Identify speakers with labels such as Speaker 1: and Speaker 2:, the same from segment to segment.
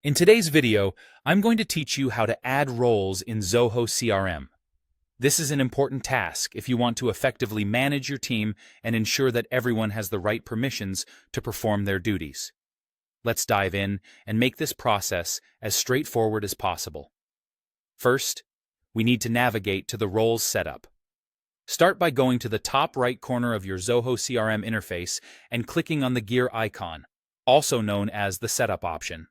Speaker 1: In today's video, I'm going to teach you how to add roles in Zoho CRM. This is an important task if you want to effectively manage your team and ensure that everyone has the right permissions to perform their duties. Let's dive in and make this process as straightforward as possible. First, we need to navigate to the roles setup. Start by going to the top right corner of your Zoho CRM interface and clicking on the gear icon, also known as the Setup option.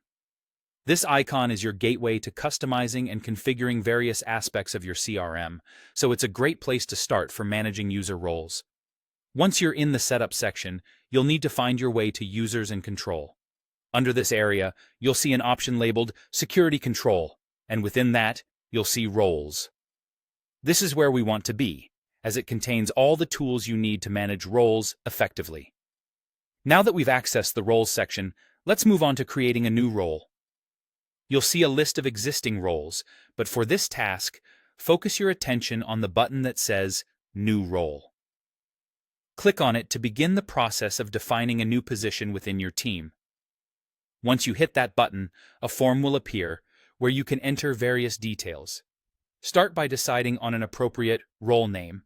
Speaker 1: This icon is your gateway to customizing and configuring various aspects of your CRM, so it's a great place to start for managing user roles. Once you're in the Setup section, you'll need to find your way to Users and Control. Under this area, you'll see an option labeled Security Control, and within that, you'll see Roles. This is where we want to be, as it contains all the tools you need to manage roles effectively. Now that we've accessed the Roles section, let's move on to creating a new role. You'll see a list of existing roles, but for this task, focus your attention on the button that says New Role. Click on it to begin the process of defining a new position within your team. Once you hit that button, a form will appear where you can enter various details. Start by deciding on an appropriate role name.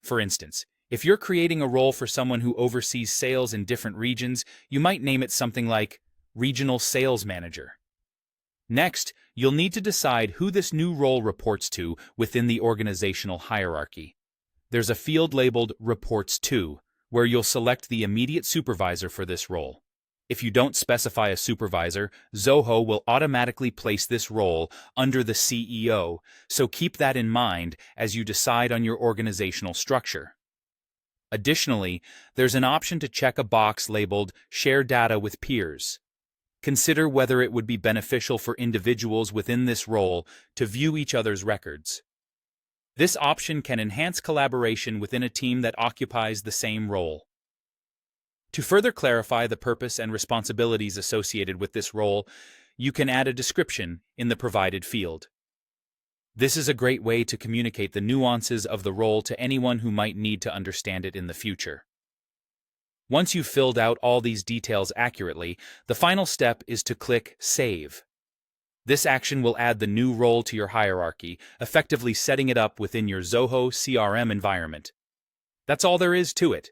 Speaker 1: For instance, if you're creating a role for someone who oversees sales in different regions, you might name it something like Regional Sales Manager. Next, you'll need to decide who this new role reports to within the organizational hierarchy. There's a field labeled Reports To, where you'll select the immediate supervisor for this role. If you don't specify a supervisor, Zoho will automatically place this role under the CEO, so keep that in mind as you decide on your organizational structure. Additionally, there's an option to check a box labeled Share Data with Peers. Consider whether it would be beneficial for individuals within this role to view each other's records. This option can enhance collaboration within a team that occupies the same role. To further clarify the purpose and responsibilities associated with this role, you can add a description in the provided field. This is a great way to communicate the nuances of the role to anyone who might need to understand it in the future. Once you've filled out all these details accurately, the final step is to click Save. This action will add the new role to your hierarchy, effectively setting it up within your Zoho CRM environment. That's all there is to it.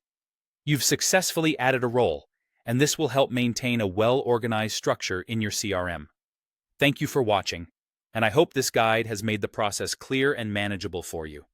Speaker 1: You've successfully added a role, and this will help maintain a well-organized structure in your CRM. Thank you for watching, and I hope this guide has made the process clear and manageable for you.